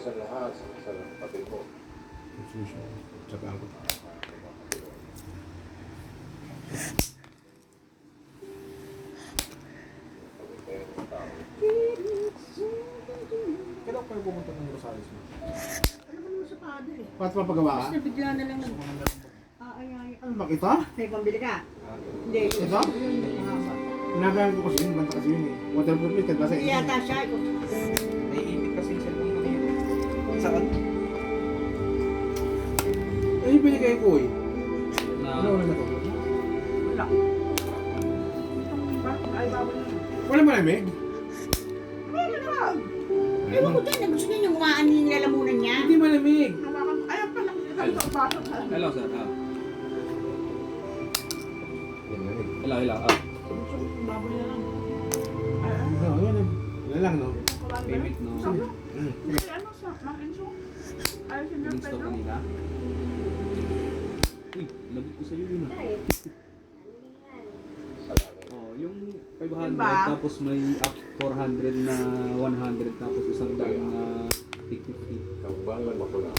sa lahat, sa tabi ko. Tsaka ako. Kailan kayo pumunta ng Rosales mo? Ano ba naman sa padre? Ba't mapagawa ka? Tapos nabigla na lang ay. Ano ba ito? May pambili ka? Hindi. Ito? Nagalan ko kasi yun, banta kasi yun eh. Waterproof yun, kasi Hindi yata siya. Naiinit kasi yung cellphone ko ngayon. Saan? Eh, yung binigay ko eh. Na... Ano na to? Wala. Ay, bawal na. Wala malamig? Wala na. Ewan ko din, gusto niya yung umaan yung lalamunan niya. Hindi malamig. Ayaw pa lang. Hello, sir. Yan malamig. Hello. Baboy na lang. Oo, yan eh. Yan lang, no? Payment, no? Ano sa makinso? Ayos yung Install kanina. Uy, labit ko sa'yo yun ah. Oh, yung 500 Diba? tapos may up 400 na 100 tapos isang daan na 50. Tambangan ako lang.